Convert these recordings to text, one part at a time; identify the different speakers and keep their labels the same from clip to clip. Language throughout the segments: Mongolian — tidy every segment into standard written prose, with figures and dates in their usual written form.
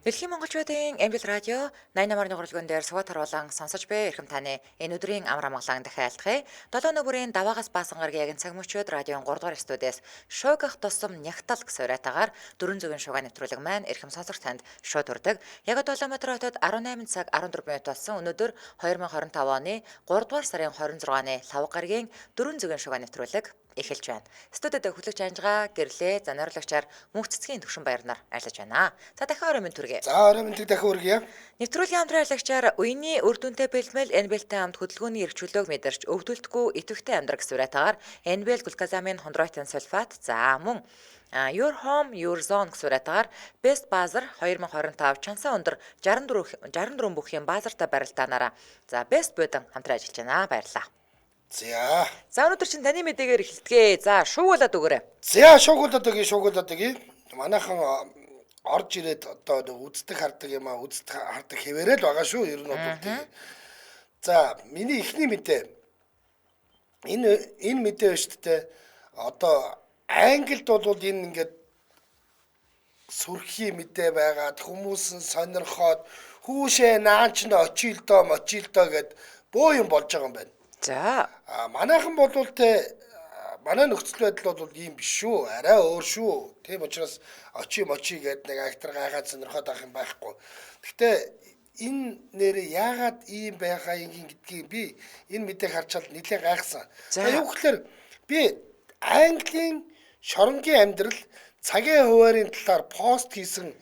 Speaker 1: Дэлхийн монголчуудын Эмбэл радио 88-ны гурван дээр суват харуулан сонсож буй эрхэм таны энэ өдрийн амар амгалан дахиалдахыг 7 нүрийн даваагаас баасан гарагийн цаг мөчөөд радион 3 дугаар студиэс шуугах тусам нягтал гэсэн уриатаагаар 400-ын шууган нэвтрүүлэг маань эрхэм сонсогч танд шууд хүрдэг. Яг Улаанбаатар хотод 18 цаг 14 минут болсон өнөөдөр 2025 оны 3 дугаар сарын 26-ны лав гарагийн 400-ын шууган нэвтрүүлэг эхэлж байна. Студид хөтлөгч Анжгаа гэрлээ занаруулагчаар мөнх цэцгийн төвшин баяр нар айлж байна. За дахин орой минь түргэе.
Speaker 2: За орой минь дахин хүргэе.
Speaker 1: Нэвтрүүлгийн хамтран аялагчаар үений үр дүнтэй бэлмэл NBL-тэй хамт хөдөлгөөний эрх чөлөөг мэдэрч өвдөлтгүй идэвхтэй амьдрах гэсэн уриатаагаар NBL глукозамин хондроитын сульфат за мөн Your Home Your Zone гэсэн уриатаагаар Best Buzzer 2025 чансан өндөр 64 бүхий баазартай барилдаанаараа за Best Building хамтран ажиллаж байна. Баярлалаа. За өнөөдөр чинь таны мэдээгээр эхэлтгээ. За шуугуулад өгөөрэй.
Speaker 2: За шуугуулад өгье. Манайхан орж ирээд одоо үздэг хардаг юм аа үздэг хардаг хэвээрэл байгаа шүү. Ер нь бол тийм. За миний эхний мэдээ. Энэ мэдээ ба шүү дээ. Одоо Англид бол энэ ингээд сүрхий мэдээ байгаад хүмүүс нь сонирхоод хүүшээ наанч нь очилдоо гэд бөө юм болж байгаа юм байна.
Speaker 1: За
Speaker 2: манайхан бол манай нөхцөл байдал бол ийм биш шүү. Арай өөр шүү. Тийм учраас очи гэд нэг актер гайхаад сонирхоод авах юм байхгүй. Гэхдээ энэ нэрээ яагаад ийм байхаа гэдгийг би энэ мэдээг харчаад нэлээд гайхсан. За юу гэхээр би Английн шоронгийн амьдрал цагийн хуваарийн талаар пост хийсэн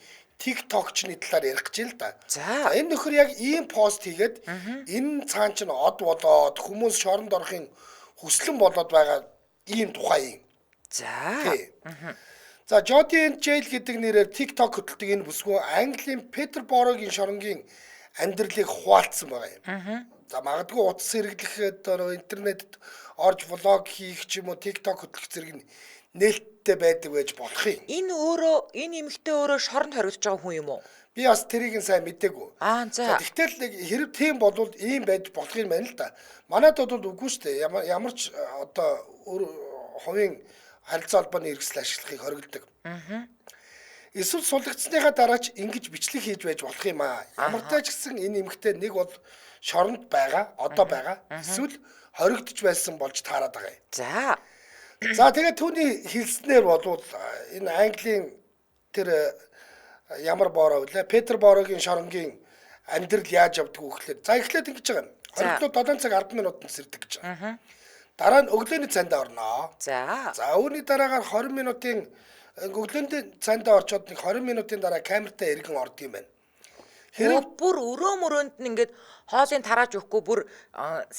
Speaker 2: TikTok-чны талаар ярих гэж л да. За энэ нөхөр яг ийм пост хийгээд энэ цаан чинь од болоод хүмүүс шоронд орохын хүслэн болоод байгаа ийм тухай юм. За Jody and Jail гэдэг нэрээр TikTok хөтөлдөг энэ бүсгүй Английн Петерборогийн шоронгийн амьдралыг хуваалцсан байгаа юм. За магадгүй утас хэрэглэхэд интернетэд орж влог хийх ч юм уу TikTok хөтлөх зэрэг нь нээлттэй байдаг байж болох юм.
Speaker 1: Энэ эмэгтэй өөрөө шоронд хоригдож байгаа хүн юм уу?
Speaker 2: Би бас тэрийг нь сайн мэдээгүй.
Speaker 1: За.
Speaker 2: Тэгтэл нэг хэрэг тийм болвол ийм байж болох юм байна л да. Манайд бол үгүй шүү дээ. Ямар ч одоо хувийн харилцаа холбооны хэрэгсэл ашиглахыг хоригддаг. Эсвэл сулгацсныхаа дараач ингэж бичлэг хийж байж болох юм аа. Ямар ч гэсэн энэ эмэгтэй нэг бол шоронд байгаа, одоо байгаа. Эсвэл хоригдож байсан болж таарад байгаа юм. За тэгээд түүний хэлснээр болвол энэ Английн тэр ямар бороо вүлээ Петерборогийн шоронгийн амьдрал яаж явдаг вэ гэхлээр за эхлээд ингэж байгаа юм. Хоригдлоо 7 цаг 10 минутанд сэрдэг гэж байгаа. Дараа нь өглөөний цайндаа орноо. За үүний дараагаар 20 минутын өглөөний цайндаа орчоод нэг 20 минутын дараа камертаа эргэн орд юм байна.
Speaker 1: Хэрэг бүр өрөө мөрөнд нь ингээд хоолыг тарааж өгөхгүй бүр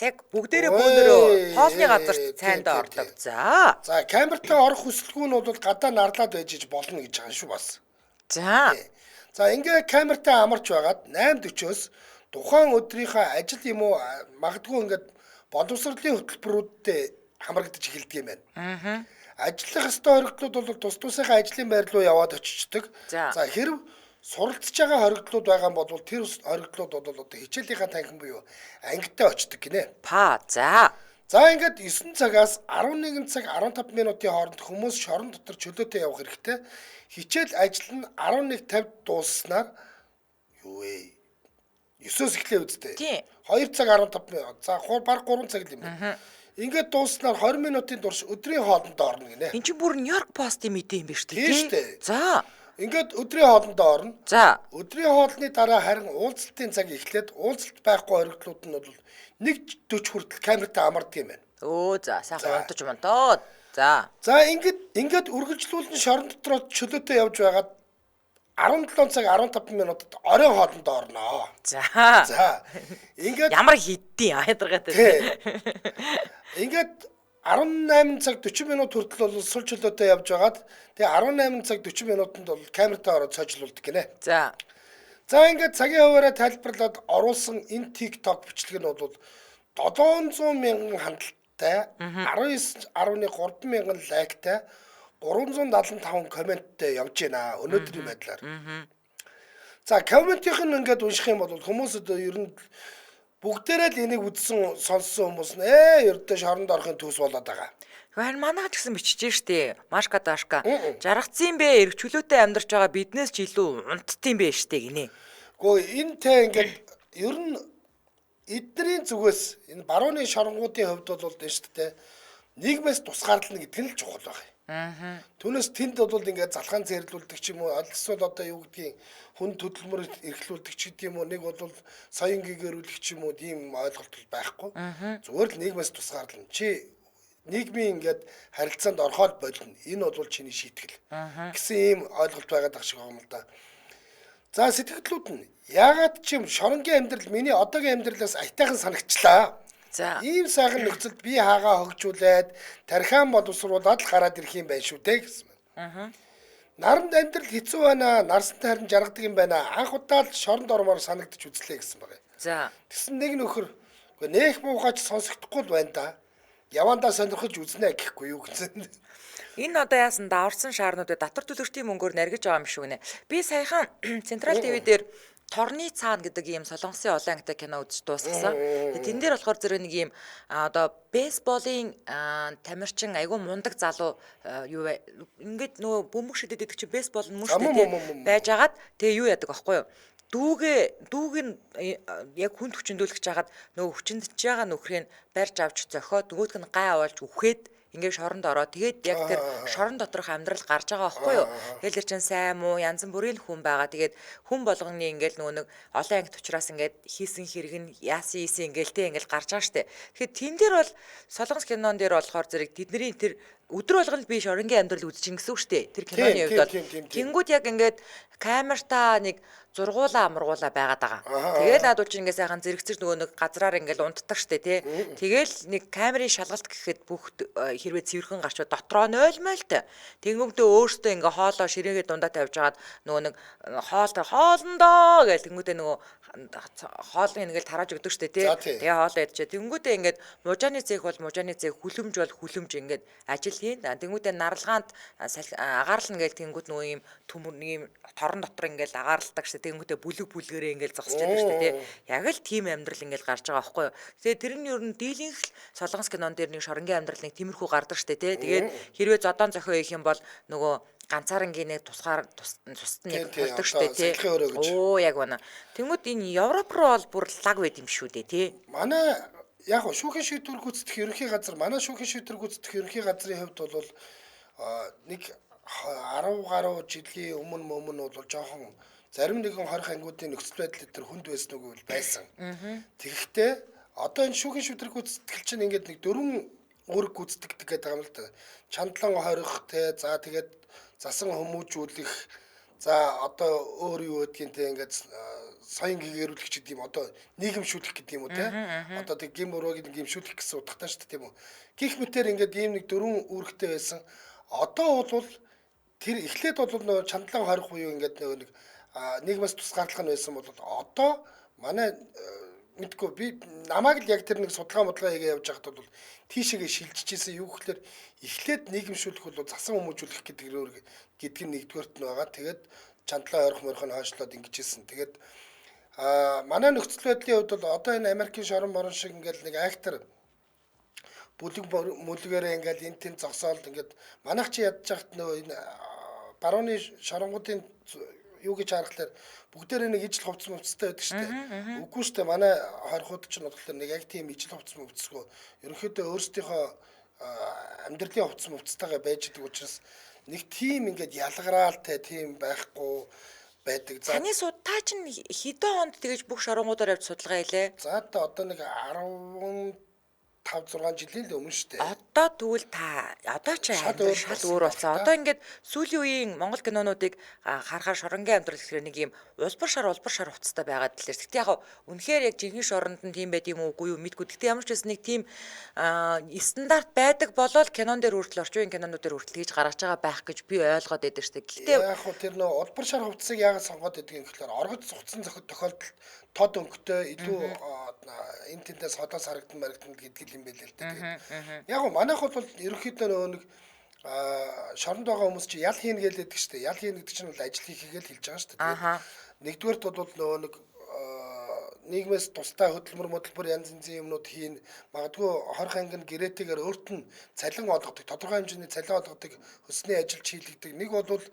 Speaker 1: яг бүгдээрээ бөөнөрөө хоолны газарт цайндаа ордог. За
Speaker 2: камертаа орох хүсэлгүй нь бол гадаа нарлаад байж болно гэж байгаа шүү бас. За ингээ камертаа амарч байгаад 8:40-оос тухайн өдрийнхөө ажил юм уу магадгүй ингээд боловсролын хөтөлбөрүүдтэй хамрагдаж эхэлдэг юм байна. Ажиллах ёстой хоригдлууд бол тус тусынхаа ажлын байр руу яваад очичдаг. За хэрв суралцж байгаа хоригдлууд байгаа юм бол тэр хоригдлууд бол одоо хичээлийнхаа танхим буюу ангитай очдог гинэ. За ингээд 9 цагаас 11 цаг 15 минутын хооронд хүмүүс шорон дотор чөлөөтэй явах хэрэгтэй. Хичээл ажил нь 11:50 дусснаар юу вэ? 9-оос эхлэв үстэй. 2 цаг 15 минут. За баг 3 цаг л юм байна. Ингээд дусснаар 20 минутын турш өдрийн хоолндоо орно гинэ.
Speaker 1: Энд чинь бүр Нью-Йорк постын мэдээ юм биш үү?
Speaker 2: Тийм шүү дээ.
Speaker 1: За
Speaker 2: ингээд өдрийн хоолндоо орно.
Speaker 1: За
Speaker 2: өдрийн хоолны дараа харин уулзалтын цаг эхлээд уулзалт байхгүй хоригдлууд нь бол 1:40 хүртэл камертаа амардаг юм байна.
Speaker 1: За сайхан унтаж юм доо. За
Speaker 2: ингээд үргэлжлүүлэн шорон дотроо чөлөөтэй явж байгаад 17 цаг 15 минутад оройн хоолндоо орноо. За ингээд
Speaker 1: ямар хиддийн ядаргатай.
Speaker 2: Ингээд 18 цаг 40 минут хүртэл бол сул чөлөөтэй явж байгаад тэгээ 18 цаг 40 минутанд бол камертаа ороод цоожлуулдаг гинэ. За ингээд цагийн хуваараа тайлбарлаад оруулсан энэ TikTok бичлэг нь бол 700 мянган хандлттай 19.3 мянган лайктай 375 комменттэй явж байна өнөөдрийн байдлаар. За комментийнх нь ингээд унших юм бол хүмүүс одоо ер нь бүгдээрээ л энийг үзсэн сонссон хүмүүс нь ердөө шоронд орохын төс болоод байгаа.
Speaker 1: Харин манайх ч гэсэн бичиж штэ. Машка дашка. Жаргацсан бэ? Эрг чөлөөтэй амьдарч байгаа биднээс ч илүү унтдсан бэ штэ гинэ.
Speaker 2: Гэхдээ энэ те ингээд ер нь эдний зүгээс энэ барууны шоронгуудын хувьд бол дээ шүү дээ. Нийгмээс тусгаарлана гэдэг нь л чухал байна. Түүнээс тэнд бол ингээд залхаан зэрлүүлдэг ч юм уу, эсвэл одоо юу гэдгийг хүн хөдөлмөр эрхлүүлдэг ч гэдэг юм уу, нэг бол соён гэгэрүүлэх ч юм уу, тийм ойлголт байхгүй. Зүгээр л нийгмээс тусгаарлана. Чи нийгмийн ингээд харилцаанд орхоод болно. Энэ бол чиний шийтгэл. Гэсэн ийм ойлголт байгаад байгаа шиг байгаа юм л да. За сэтгэлдлүүд нь яагаад ч юм шоронгийн амьдрал миний одоогийн амьдралаас айтайхан санагчлаа.
Speaker 1: За.
Speaker 2: Ийм сайхан нөхцөлд би хаагаа хөгжүүлээд тархиан боловсруулаад л гараад ирэх юм байна шүү дээ гэсэн. Наранд амьдрал хэцүү байна. Нарсантай харин жаргадаг юм байна. Анх удаа л шоронд ормоор санагдаж үзлээ гэсэн байна.
Speaker 1: За.
Speaker 2: Тэгсэн нэг нөхөр үгүй нээх муухайч сонсогдохгүй л байна да. Явандаа сонирхож үзнэ гэхгүй юу гэсэн.
Speaker 1: Энэ одоо яасан даварсан шаарнуудыг татвар төлөгчдийн мөнгөөр наргиж байгаа юм шүү гинэ. Би саяхан Централ ТV дээр Торны цаана гэдэг ийм солонгосын олон ангитай кино үзэж дуусгасан. Тэн дээр болохоор зэрэг нэг ийм одоо бейсболын тамирчин айгүй мундаг залуу юу вэ? Ингээд нөгөө бөмбөг шидэд идэх чинь бейсбол нь мөштэй байж агаад тэгээ юу яадаг аахгүй юу? Дүүг нь яг хүнд хүчндүүлэх чагаад нөгөө хүчиндж байгаа нөхрийг барьж авч зохиод нөгөөдг нь гай аваалж үхээд ингээд шоронд ороо. Тэгээд яг тэр шорон доторх амьдрал гарч байгаа байхгүй юу? Тэгэл тэр чин сайн муу янз бүрийн хүн байгаа. Тэгээд хүн болгоны ингээд нөгөө нэг олон ангит учраас ингээд хийсэн хэрэг нь яасан ингээл те ингээд гарч байгаа штэ. Тэгэхээр тэн дээр бол солонгос кинон дээр болохоор зэрэг тэдний тэр өдөр болгоно би шоронгийн амьдрал үзчихин гэсэн үг штэ. Тэр киноны хувьд бол тэнгууд яг ингээд камертаа нэг зургуулаа амргуулаа байгаад байгаа. Тэгэл наадуул чи ингээ сайхан зэрэгцэж нөгөө нэг газраар ингээл унтдаг штэ тий. Тэгэл нэг камерын шалгалт гэхэд бүх хэрвээ цэвэрхэн гарчваа дотроо нойлмойлтой. Тэнгүүмдээ өөртөө ингээ хоолоо ширээгээ дундаа тавьж агаад нөгөө нэг хоолндоо гэл тэнгүүдээ нөгөө хоолыг ингээл тарааж өгдөг штэ тий. Тэгээ хоолоо ядчаа. Тэнгүүдээ ингээд мужааны зээх бол мужааны зээх, хүлэмж бол хүлэмж ингээд ажил хийн. Тэнгүүдээ наралгаанд агаарлна гээл тэнгүүд нөгөө юм төмөр нэг юм торон дотор ингээл агаарладаг штэ. Тэнгүүдээ бүлгээрээ ингээл зогсож байдаг штэ тий. Яг л тийм амьдрал ингээл гарч байгаа байхгүй юу. Тэгээ тэр нь ер нь дийлэнх солонгос кинон дээр нэг шоронгийн амьдрал нэг тиймэрхүү гардаг штэ тий. Тэгээд хэрвээ зодон зохио хийх юм бол нөгөө ганцаарнгийн нэг тусгаар тусад нэг болдог штэ тий. Оо яг байна. Тэнгүүд энэ Европ руу бол бүр лаг байд юм шүү дээ тий.
Speaker 2: Манай яг шүүхийн шийдвэр гүйцэтгэх ерөнхий газар, манай шүүхийн шийдвэр гүйцэтгэх ерөнхий газрын хувьд бол нэг 10 гаруй жилийн өмнө бол жоохон зарим нэгэн хорих ангиудын нөхцөл байдал дээр хүнд байсан үг бол байсан. Тэгэхдээ одоо энэ шүүхийн шийдвэр гүйцэтгэл чинь ингээд нэг 4 үүрэг гүйцэтгэдэг гэдэг юм л да. Чандлан хорих те за тэгээд засан хүмүүжүүлэх за одоо өөр юу гэдгийг те ингээд соён гэгэрүүлэх ч гэдэм одоо нийгэмшүүлэх гэдэг юм уу те одоо тэг гим бурууг гимшүүлэх гэсэн утгатай шүү дээ тийм үү. Гэх мэтэр ингээд ийм нэг 4 үүрэгтэй байсан. Одоо бол тэр эхлээд бол нөө чандлан хорих буюу ингээд нэг нийгмээс тусгаарлах нь байсан бол одоо манай мэдгүй би намайг л яг тэр нэг судалгаа хийгээ явж байхад бол тийшээгээ шилжижсэн юу гэхээр эхлээд нийгэмшүүлэх бол засан хүмүүжүүлэх гэдэг нь нэгдүгээрт нь байгаа. Тэгээд чандлан хорих морих нь хойшлоод ингэжсэн. Тэгээд манай нөхцөл байдлын хувьд бол одоо энэ Америкийн шорон борон шиг ингээд нэг актер бүлгээрээ ингээд энэ тэнд зогсоолд ингээд манайх чи ядж байхад нөгөө энэ барууны шоронгуудын юу гэж харахаар бүгдээрээ нэг ижил хувцас мөвцтэй байдаг шүү дээ. Үгүй шүү дээ. Манай хорихууд ч бодлоо нэг яг тийм ижил хувцас мөвцсгөө ерөнхийдөө өөрсдийнхөө амьдралын хувцас мөвцтэйгээ байж идэг учраас нэг тийм ингээд ялгараалтай тийм байхгүй байдаг.
Speaker 1: За таны судалгаа чинь хэдэн хонд тэгэж бүх шоронгуудаар явж судалгаа хийлээ?
Speaker 2: За одоо нэг 5-6 жилийн л өмнө шүү дээ.
Speaker 1: Одоо тэгвэл та одоо ч шал өөр болсон. Одоо ингээд сүүлийн үеийн Монгол кинонуудыг харахаар шоронгийн амьдрал гэхээр нэг юм улбар шар хувцастай байгаад лээ. Гэхдээ яг үнэхээр яг жинхэнэ шоронд нь тийм байд юм уугүй юу мэдгүй. Гэхдээ ямар ч байсан нэг тийм стандарт байдаг болол кинон дээр хүртэл орчин үеийн кинонууд дээр хүртэл хийж гаргаж байгаа байх гэж би ойлгоод байдаг шүү дээ. Гэхдээ
Speaker 2: яг хөө тэр нөө улбар шар хувцсыг яагаад сонгоод байдаг юм гэхээр оргоц цуцсан тохиолдолд тод өнгөтэй илүү энэ тэндээс хотоос харагдан гэдэг юм байл л дээ. Яг манайх бол ерөнхийдөө нөгөө нэг шоронд байгаа хүмүүс чи ял хийн гэлээдэг шүү дээ. Ял хийн гэдэг чинь бол ажил хийхийг л хэлж байгаа шүү дээ. Нэгдүгээрт бол нөгөө нэг нийгмээс тусдаа хөдөлмөр янз янзын юмнууд хийн. Магадгүй хорх ангийн гэрээтэйгээр өөрт нь цалин олгодог, тодорхой хэмжээний цалин олгодог хөсний ажилч хийлэгдэг. Нэг бол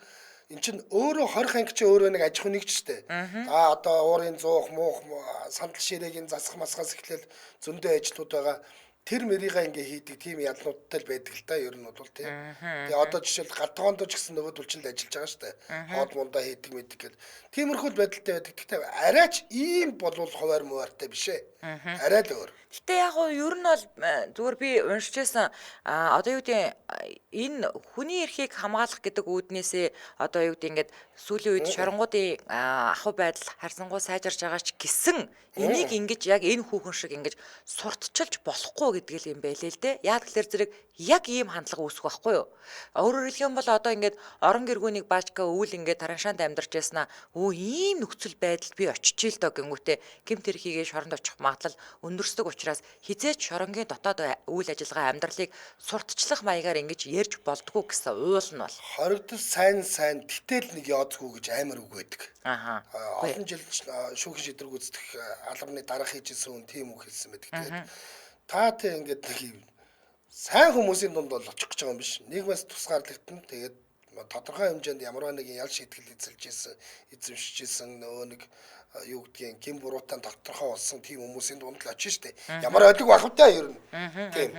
Speaker 2: эн чинь өөрөө хорх анги чи өөрөө нэг аж ахуй нэгч штэ. За одоо уурын зуух, муух, сандал ширээгийн засах масгаас эхлээл зөндөө ажлууд байгаа. Тэр мэрийгээ ингээ хийдэг тийм ялнуудтай л байдаг л да. Ер нь бол тийм. Тэгээ одоо жишээл гадтоондоо ч гэсэн нөгөө түлчинд ажиллаж байгаа штэ. Хоод мундаа хийдэг мэдэг гэл. Тиймэрхүү байдалтай байдаг. Гэхдээ арайч ийм болвол хуваар мууартай биш ээ. Арай л өөр.
Speaker 1: Гэтэ яг гоо ер нь бол зүгээр би уншижсэн одоо юу гэдэг энэ хүний эрхийг хамгаалах гэдэг үүднээсээ одоо юу гэдэг ингээд сүүлийн үед шоронгуудын ахуй байдал харьцангуй сайжирч байгаа ч гэсэн энийг ингэж яг энэ хүүхэн шиг ингэж сурталчилж болохгүй гэдэг л юм байлээ л дээ. Яг тэгэхээр зэрэг яг ийм хандлага үүсэх байхгүй юу? Өөрөөр хэлэх юм бол одоо ингээд орон гэргүүнийг баачка өвөл ингээд тараншаанд амьдарч яснаа өө ийм нөхцөл байдалд би очиж ил доо гингүүтээ гэмт хэрхийгээ шоронд очих магадлал өндөрсдөг учраас хизээч шоронгийн дотоод үйл ажиллагаа амьдралыг сурталчлах маягаар ингэж ярьж болдгоо гэсэн уул нь бол
Speaker 2: хоригдол сайн гэтэл нэг яоцгүй гэж амар үг байдаг. Олон жил шүүхийн шийдвэр гүйцэтгэх албаны дарга хийжсэн хүн тийм үг хэлсэн байдаг. Тэгээд та тэг ингээд нэг юм сайн хүмүүсийн дунд бол очих гэж байгаа юм биш. Нийгмээс тусгаарлагдсан. Тэгээд тодорхой хэмжээнд ямарваа нэгэн ял шийтгэл эзэмшиж исэн нөгөө нэг юу гэдгийг гин буруутан тодорхой болсон тийм хүмүүсийн дунд л очиж штэ. Ямар ойлог байх вэ та ер нь. Тийм.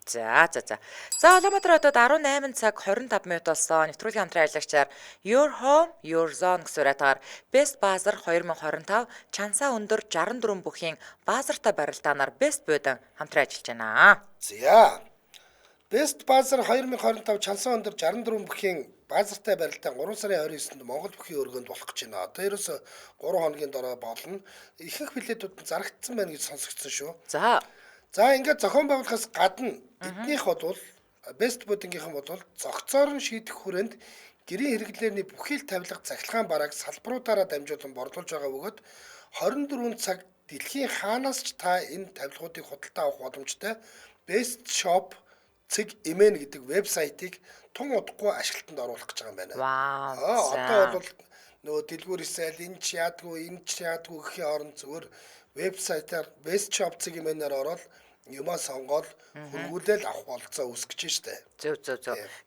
Speaker 1: За Улаанбаатар хотод 18 цаг 25 минут болсон. Нэвтрүүлгийн хамтран ажиллагчаар Your Home Your Zone гэсэн урайтаар Best Bazaar 2025 чансаа өндөр 64 бүхийн баазартай барилдаанаар Best Building хамтран ажиллаж байна.
Speaker 2: За. Best Bazaar 2025 чансаа өндөр 64 бүхийн баазартай барилдаан 3 сарын 29-нд Монгол бүхий өргөнд болох гэж байна. Одоо ерөөсө 3 хоногийн дараа болно. Ихэнх билетүүд нь зарагдсан байна гэж сонсогдсон шүү. За ингээд зохион байгуулахаас гадна эднийх бол Best Building-ийнхэн бол зохицоор нь шийдэх хүрээнд гэрийн хэрэглээний бүхий л тавилга цахилгаан барааг салбаруудаараа дамжуулан борлуулж байгаа бөгөөд 24 цаг дэлхийн хаанаас ч та энэ тавилгуудыг худалдаа авах боломжтой Best Shop цэг имэн гэдэг вебсайтыг тун удахгүй ашиглалтанд оруулах гэж байгаа юм байна. Одоо бол нөгөө дэлгүүр исэл энэ ч яадгүй гэхийн оронд зүгээр вебсайтаар Best Shop цэг имэнээр ороод юмаа сонгоод хөргүүлэл авах болцоо үүсгэж штэ.
Speaker 1: Зөв.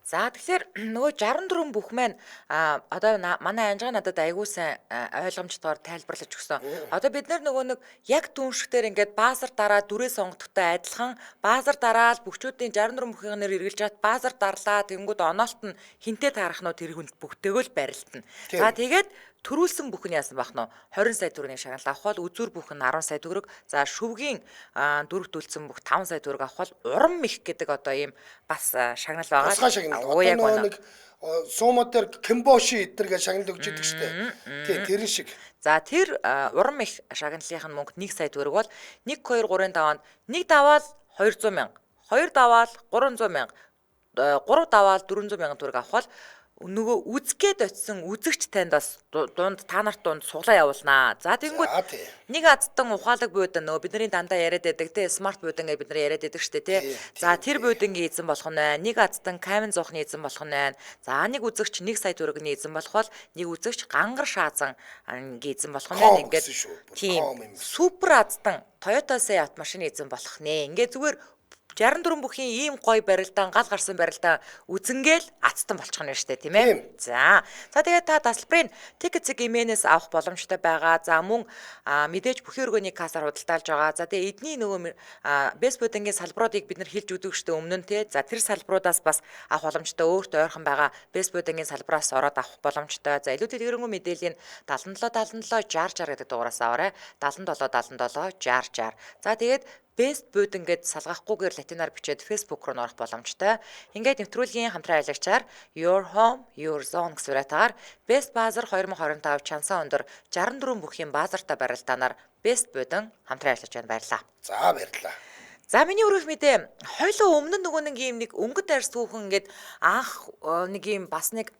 Speaker 1: За тэгэхээр нөгөө 64 бүх маань одоо манай анжгаа надад айгуу сайн ойлгомжтойгоор тайлбарлаж өгсөн. Одоо бид нөгөө нэг яг түншгтэр ингээд баазар дараа дүрээ сонгодогтой адилхан баазар дараа л бүхчүүдийн 64 бүхийн нэр эргэлж чад баазар дарлаа тэнгүүд оноолт нь хинтээ таарахнууд тэр хүнд бүгдтэйгөө л барилтна. За тэгээд төрүүлсэн бүх нь яасан байх нь 20 сая төгрөгийн шагнал авах бол үзүр бүх нь 10 сая төгрөг. За шүвгийн дөрөвдүүлсэн бүх 5 сая төгрөг авах бол уран мэх гэдэг одоо ийм бас шагнал байгаа.
Speaker 2: Тусгай шагнал. Одоо нэг суумод дээр Кимбоши эднэргээ шагнал өгч идэг штэ. Тий, тэрэн шиг.
Speaker 1: За тэр уран мэх шагналынх нь мөнгө 1 сая төгрөг бол 1 2 3-ын даваанд 1 даваал 200 мянга, 2 даваал 300 мянга, 3 даваал 400 мянган төгрөг авах бол нөгөө үзгээд очисон үзэгч танд бас та нарт дунд суглаа явуулнаа. За тэгэнгүүт нэг азтан ухаалаг буудан нөгөө бидний дандаа яриад байдаг те смарт буудан гэж бид нар яриад байдаг штэ те. За тэр буудангийн эзэн болох нь байна. Нэг азтан камин зоохны эзэн болох нь байна. За нэг үзэгч 1 сая төгрөгийн эзэн болох бол нэг үзэгч гангар шаазан эзэн болох нь байна. Ингээд тийм супер азтан Toyota Seat машины эзэн болох нэ. Ингээд зүгээр 64 бүхийн ийм гой барилдаан гал гарсан барилдаан үзэнгээл ацтан болчих нь штэ тийм ээ. За тэгээд та тасалбарын тикет цэг имэнээс авах боломжтой байгаа. За мөн мэдээж бүхий өргөний кассаар худалдаалж байгаа. За тэгээд эдний нөгөө Best Building-ийн салбаруудыг бид нар хэлж өгдөг штэ өмнө нь тий. За тэр салбаруудаас бас авах боломжтой өөртөө ойрхон байгаа Best Building-ийн салбараас ороод авах боломжтой. За илүү дэлгэрэнгүй мэдээллийн 77 60 гэдэг дугаараас аваарай. 77 60. За тэгээд Best Building гэд салгахгүйгээр латинаар бичээд Facebook руу орох боломжтой. Ингээд нэвтрүүлгийн хамтран аялагчаар Your Home Your Zone гэсэн урайтаар Best Bazaar 2025 чансаа өндөр 64 бүхийн баазартай барилдаанаар Best Building хамтран ажиллаж байна. Баярлалаа.
Speaker 2: За баярлалаа.
Speaker 1: За миний өргөх мэдээ хойлоо өмнө нөгөө нэг өнгөт арьс түүхэн ингээд анх нэг юм бас нэг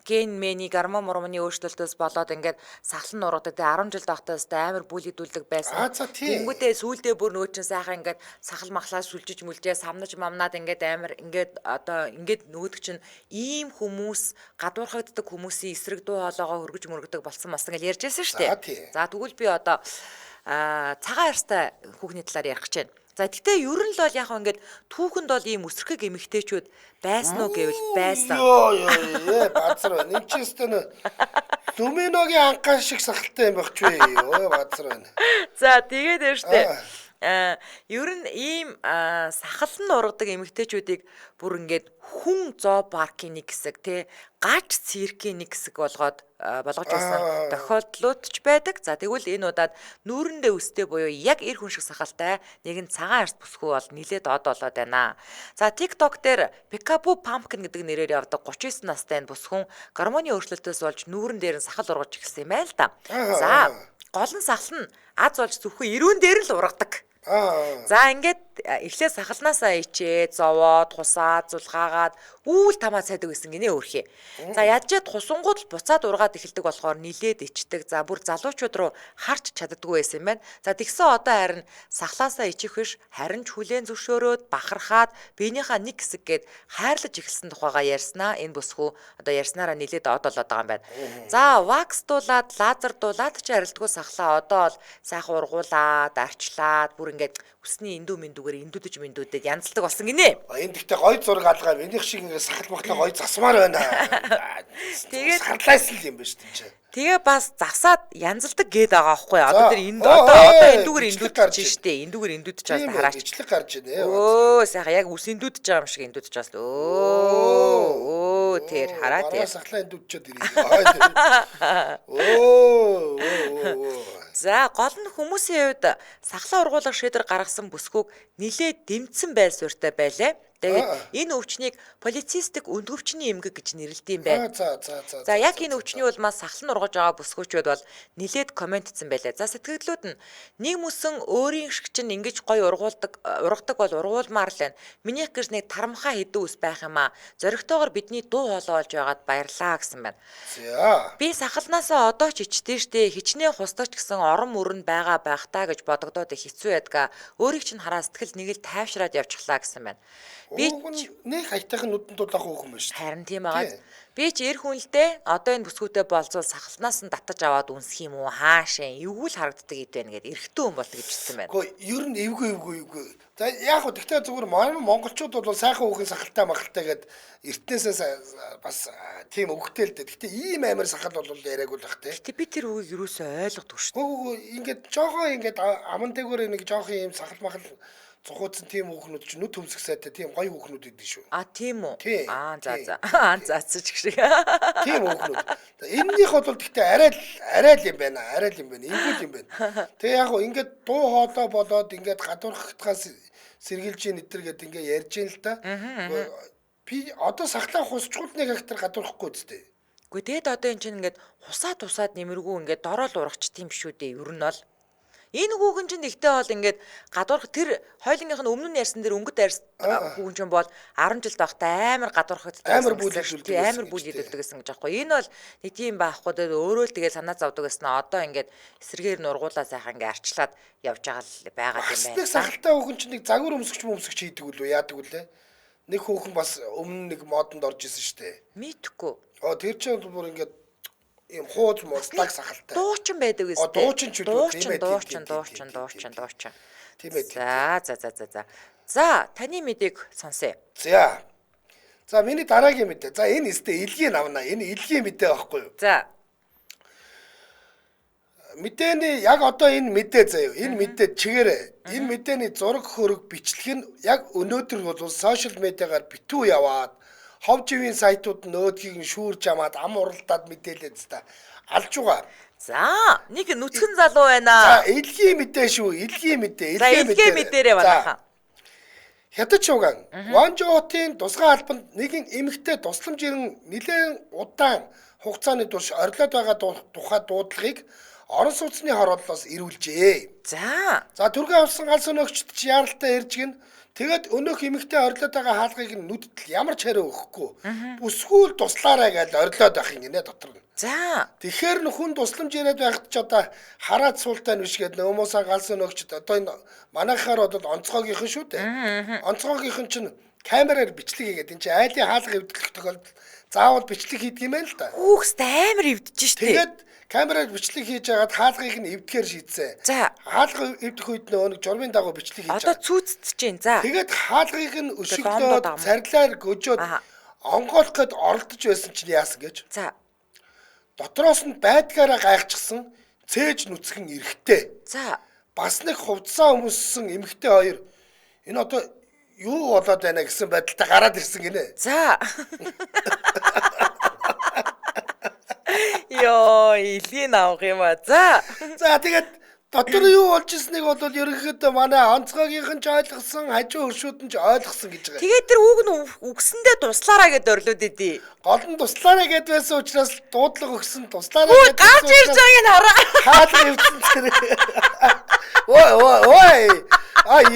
Speaker 1: ген мэни гормон мормоны өөрчлөлтөөс болоод ингээд сахлан нургадаг. Тэгээ 10 жил байхдаа амар бүлэгдүүлдэг байсан. Тэнгүүдээ сүүлдээ бүр нөгөө чинь сайхан ингээд сахал махлаа сүлжиж мүлжээ самнаж мамнаад ингээд амар ингээд одоо ингээд нөгөөдөг чинь ийм хүмүүс гадуурхагддаг хүмүүсийн эсрэг дуу хоолойгоо хөргөж мөргөдөг болсон мас ингээд ярьж байсан шүү дээ. За тэгвэл би одоо цагаан арьстай хүүхний талаар ярих гэж байна. За тэгтээ ер нь л бол яг ингээд түүхэнд бол ийм өсрөхөг эмэгтэйчүүд байсан уу гэвэл байсан.
Speaker 2: Йоо баазар байна. Энд чинь өстө Доминогийн анхаа шиг сахалтай юм байх ч вэ. Ой баазар байна.
Speaker 1: За тэгээд байна штэ. Ер нь ийм сахалн ургадаг эмэгтэйчүүдийг бүр ингээд хүн зоо паркийн нэг хэсэг тий гач циркийн нэг хэсэг болгож байсан тохиолдлууд ч байдаг. За тэгвэл энэ удаад нүүрэндээ өстэй буюу яг эр хүн шиг сахалтай нэгэн цагаан арьс бүсгүй бол нилээд од болоод байна. За TikTok дээр Peekaboo Pumpkin гэдэг нэрээр явдаг 39 настай энэ бүсгүн гормоны өөрчлөлтөөс болж нүүрэн дээр нь сахал ургаж эхэлсэн юм байл та. За гол нь сахал нь аз болж зөвхөн эрүүн дээр л ургадаг. За ингээд эхлээд сахалнаасаа ичээд зовоод хусаад зулгаагаад үүл тамаа цайдаг гэсэн гинэ өөрхий. За ядчаад хусангууд л буцаад ургаад эхэлдэг болохоор нилээд ичдэг. За бүр залуучууд руу харч чаддаггүй байсан юм байна. За тэгсэн одоо харин сахлаасаа ичих биш харин ч хүлэн зөвшөөрөөд бахархаад биенийхээ нэг хэсэг гээд хайрлаж эхэлсэн тухайга ярьснаа энэ бүсгүй одоо ярьснараа нилээд од болоод байгаа юм байна. За ваксдуулаад лазердуулаад ч арилдгүй сахлаа одоо бол сайхан ургуулад арчлаад бүр ингээд үсний индүү мэндүүгээр индүүдэж мэндүүдэд янзлдаг болсон гинэ.
Speaker 2: Энэ гэхдээ гой зураг алгаа минийх шиг ингээд сахал махлаа гой засмаар байна. Тэгээд сахалаас л юм байна шүү дээ.
Speaker 1: Тэгээ бас засаад янзлдаг гээд байгаа аахгүй. Одоо тэр одоо индүүгээр индүүдэж штэ. Индүүгээр индүүдэж байгаа хараач.
Speaker 2: Ичлэг гарч байна.
Speaker 1: Өө сайхан яг үс индүүдэж байгаа юм шиг индүүдэж байгаа шүү. Өө тэр хараа тэр.
Speaker 2: Сахлаа индүүдчихэд ирээ. Өө.
Speaker 1: За гол нь хүмүүсийн хувьд сахлаа ургуулах шийдвэр гаргасан бүсгүйг нилээд дэмцсэн байр суурьтай байлаа. Тэгээд энэ өвчнийг полицистик өндгөвчний эмгэг гэж нэрлэдэг юм байна. За яг энэ өвчний улмаас сахлан ургаж байгаа бүсгүйчүүд бол нилээд комментцсэн байлаа. За сэтгэгдлүүд нь нэг мөсөн өөрийн шиг чинь ингэж гоё ургуулдаг бол ургуулмаар л байна. Минийх гэрс нэг тарамхаа хэдэн ус байх юм аа. Зоригтойгоор бидний дуу хоолой олж байгаад баярлаа гэсэн байна. Би сахалнаасаа одоо ч ичдээ штэ хичнээн хустагч гэсэн орон мөрөнд байгаа байх таа гэж бодогдоод хэцүү байдгаа. Өөрийг чинь хараа сэтгэл нэг л тайвшраад явчихлаа гэсэн байна.
Speaker 2: Би нэг хайтайхан нүдэнд дулаах хөөхөн байна шүү.
Speaker 1: Харин тийм байгаа. Би ч эр хүнлдээ одоо энэ бүсгүүтэй болцол сахалнаас нь татаж аваад үнсэх юм уу хаашаа эвгүй л харагддаг ид байна гэд эргэтэн хүн болдог гэж хэлсэн байна.
Speaker 2: Гэхдээ ер нь эвгүй. За яг хөө тэгтээ зүгээр монголчууд бол сайхан хөөхөн сахалтай махалтай гэд эртнээсээ бас тийм өгөхтэй л дээ. Гэхдээ ийм амар сахал бол яриаг л бах те.
Speaker 1: Гэтэ би тэр үгийг юусоо ойлгодог шүү.
Speaker 2: Ингээд жоохон ингээд аман дээгүүр нэг жоохон ийм сахал махал цохооцсон тийм хүүхнүүд ч нүд төмсөх сайтай тийм гоё хүүхнүүд идэв шүү.
Speaker 1: Тийм үү? За. За ч гэх шиг.
Speaker 2: Тийм хүүхнүүд. Эннийх бол гэхдээ арай л юм байна. Ингүүл юм байна. Тэгээ яг хөө ингээд дуу хоолой болоод ингээд гадуурхахтаас сэргийлж ийн эдэр гэд ингээд ярьж ийн л та. Би одоо сахлаа хусчгууд нэг хектар гадуурхахгүй үстэй.
Speaker 1: Гэхдээ тэгэд одоо эн чинь ингээд хусаад нэмэргүй ингээд дорол урагч тийм шүү дээ. Ер нь бол энэ хүүхэн чинь нэгтэй бол ингээд гадуурх тэр хойлонгийнх нь өмнө нь ярьсан дээр өнгөт арьс хүүхэн чинь бол 10 жил байхдаа амар гадуурхагддаг
Speaker 2: амар бүлэглдэг
Speaker 1: гэсэн гэж аахгүй. Энэ бол нэг тийм байхгүй дээ өөрөө л тэгээ санаа зовдөг гэсэн нь одоо ингээд эсрэгээр нургуулаа сайхан ингээд арчлаад явж байгаа юм байна.
Speaker 2: Нэг сахалтай хүүхэн чинь нэг загвар өмсгч хийдэг үл яадаг үлээ. Нэг хүүхэн бас өмнө нэг модонд орж исэн штэ.
Speaker 1: Мэдхгүй.
Speaker 2: Тэр чинь бүр ингээд ийм хууз мослаг сахалтай.
Speaker 1: Дуучин байдаг гэсэн.
Speaker 2: Дуучин ч үү.
Speaker 1: Дуучин. Тийм ээ. За. За, таны мэдээг сонсъё.
Speaker 2: За, миний дараагийн мэдээ. За, энэ өстө илгийн авна. Энэ илгийн мэдээ байхгүй юу?
Speaker 1: За.
Speaker 2: Мэдээний яг одоо энэ мэдээ заяа. Энэ мэдээ чигээрээ. Энэ мэдээний зураг хөрөг бичлэг нь яг өнөөдөр бол сошиал медиагаар битүү яваад ховживийн сайтууд нөөдгийг шүүрж амаад ам уралдаад мэдээлээд та алж байгаа.
Speaker 1: За, нэг нүцгэн залуу байна.
Speaker 2: За, илгийн мэдээ шүү. Илгийн
Speaker 1: мэдээрээ банаха.
Speaker 2: Хятад шууган Ванжоотын тусгай албанд нэгэн эмэгтэй тусламж ирэн нэлээд удаан хугацааны турш орилоод байгаа тухай дуудлагыг орон сууцны хорооллоос ирүүлжээ. За түргэн авсан галс өнөөгчд ч яаралтай ирж гин тэгээд өнөөх эмэгтэй орилоод байгаа хаалгыг нь нүдтэл ямар ч хариу өгөхгүй. Бүсгүүл туслаарай гэж орилоод байх юм гинэ дотор нь. Тэгэхээр хүн тусламж яриад байхад ч одоо хараад суултаа нь биш гээд нөөмөөсөө галс өнөөгчд одоо энэ манайхаар бол онцгойгийнхэн шүү дээ. Онцгойгийнхэн чинь камераар бичлэг хийгээд энэ чинь айлын хаалга эвдэх тохиолдолд заавал бичлэг хийдэг юм байна л да.
Speaker 1: Хүүхстэй амар эвдэж штэ.
Speaker 2: Тэгээд камераар бичлэг хийж байгаад хаалгыг нь эвдэхээр шийдсэн. Хаалга эвдэх үед нэг журмын дагуу бичлэг хийж
Speaker 1: байгаа. Одоо цүүцэж чинь. Тэгээд
Speaker 2: хаалгыг нь өшөглөөд царилаар гөжөөд онгоолох гээд оролдож байсан чинь яасан гэж. Дотроос нь байдгаараа гайхчихсан цээж нүцгэн эрэхтэй. Бас нэг хувцсан хүмүүссэн эмэгтэй хоёр энэ одоо юу болоод байна гэсэн байдалтай гараад ирсэн гинэ.
Speaker 1: Йоо, илгийн авах юм аа.
Speaker 2: Тэгээд дотор юу болж ирснийг бол ерөнхийдөө манай онцгойгийнхэн ч ойлгосон, хажуу хөршүүд нь ч ойлгосон гэж байгаа.
Speaker 1: Тэгээд тэр үг нь үгсэндээ туслаараа гэд орлоод идэв.
Speaker 2: Гол нь туслаараа гэд байсан учраас дуудлага өгсөн туслаараа гэд.
Speaker 1: Гарч ирж байгааг нь хараа.
Speaker 2: Хаалга өвсөн тэр. Ой. Ай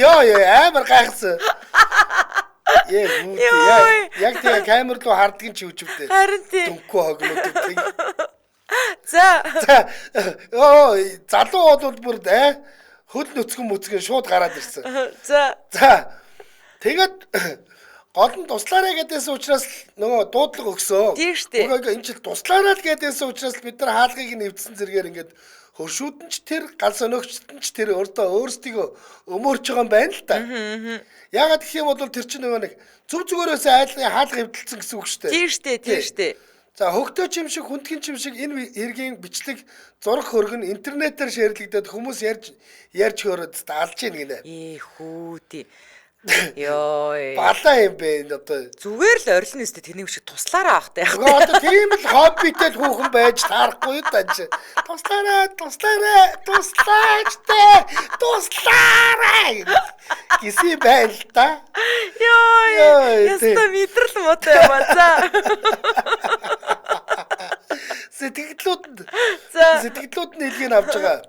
Speaker 2: амар гайхсан. Яг тэгээ камер руу харддаг ч үчвдээ.
Speaker 1: Харин тий.
Speaker 2: Дүнхгүй хогноод. Залуу бол бүр хөл нүцгэн мүцгэн шууд гараад ирсэн. Тэгээд гол нь туслаарай гэдээсэн учраас нөгөө дуудлага өгсөн.
Speaker 1: Тийм штэ.
Speaker 2: Энэ жил туслаарай гэдээсэн учраас бид нар хаалгыг нь эвдсэн зэргээр ингээд хөршүүд нь ч тэр галс өнөөгчд нь ч тэр өөрсдийгөө өмөрч байгаа юм байна л да. Ягаад гэх юм бол тэр чинь нөгөө нэг зүг зүгээрээс айлын хаалга эвдэлсэн гэсэн үг штэ.
Speaker 1: Тийм штэ.
Speaker 2: За хөгтөө чим шиг хүндхэн чим шиг энэ эргийн бичлэг зураг хөргөн интернетээр шеэрлэгдээд хүмүүс ярьж хөрөд алж ийн гинэ.
Speaker 1: Хүү. Йой.
Speaker 2: Балаа юм бэ энэ одоо.
Speaker 1: Зүгээр л орилно өстө тэнийг шиг туслаараа авахтай.
Speaker 2: Одоо тийм л хоббитэй хүүхэн байж таарахгүй юу тааж. Туслаарай. Гиси байл та.
Speaker 1: Йой. Яста мэдрэл муутай юм аа.
Speaker 2: Сэтгэлүүд нь илгийг авч байгаа.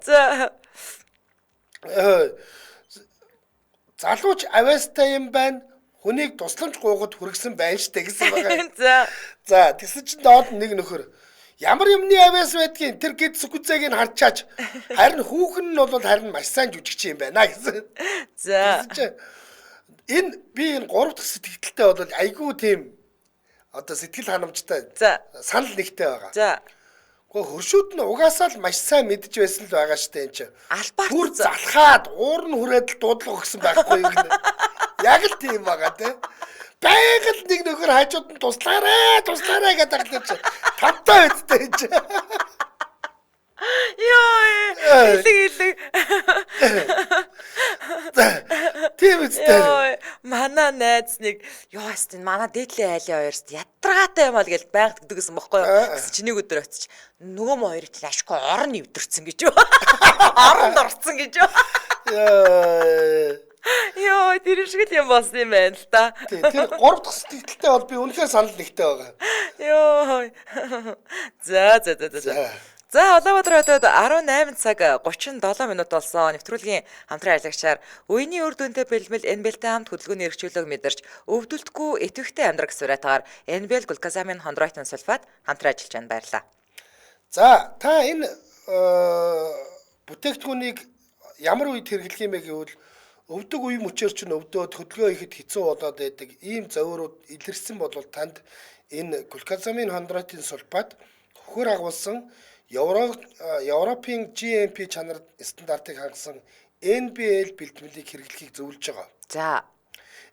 Speaker 2: Залууч авьяастай юм байна. Хүнийг тусламж гуйгад хүргэсэн байна штэ гэсэн байгаа. За тэгсэн чинь доод нэг нөхөр ямар юмны авьяас байдгийг тэр гид сүкүцээг нь харчаач. Харин хүүхэн нь бол харин маш сайн жүжигч юм байна гэсэн. Энэ би энэ 3 дахь сэтгэлдээ бол айгүй тийм одоо сэтгэл ханамжтай санал нэгтэй байгаа. Хөршүүд нь угаасаа л маш сайн мэдж байсан л байгаа штэ энэ чинь. Бүр залхаад уур нь хүрээд л дуудлага өгсөн байхгүй юу гэнэ. Яг л тийм байгаа те. Байгаль нэг нөхөр хажууд нь туслаарай гэдэг л чинь. Тавтай байдтай энэ чинь.
Speaker 1: Илэг.
Speaker 2: Тийм үстэй.
Speaker 1: Манай найз нэг ёо манай дээдлийн айлын хоёрт ятрагатай юм аа гэж байнга тэгдэг гэсэн бохоггүй юу. Гэс чи нэг өдөр очиж нөгөө хоёр чинь ашгүй орон нэвдэрсэн гэж юу. Оронд орцсон гэж юу. Йоо тэр шиг юм болсон юм байна л та.
Speaker 2: Тэр 3 дахь сэтгэлдээ бол би үнэхээр санал нэгтэй байгаа.
Speaker 1: Йоо. За Улаанбаатар хотод 18 цаг 37 минут болсон. Нэвтрүүлгийн хамтран аялагчаар үений үр дүнтэй бэлмэл NBL-тэй хамт хөдөлгөөний эрхчлөлөг мэдэрч өвдөлтгүй идэвхтэй амьдрах сураатаар NBL глукозамин хондроитын сульфат хамтран ажиллаж байна. Баярлалаа.
Speaker 2: За та энэ бүтээгдэхүүнийг ямар үед хэрэглэх юм бэ гэвэл өвдөг үе мөчөр чинь өвдөөд хөдөлгөөн ихэд хэцүү болоод байдаг. Ийм зовиорууд илэрсэн бол танд энэ глукозамин хондроитын сульфат хөхөр агуулсан Европын GMP чанар стандартыг хангасан NBL бэлтгэлийг хэрэглэхийг зөвлөж байгаа.
Speaker 1: За.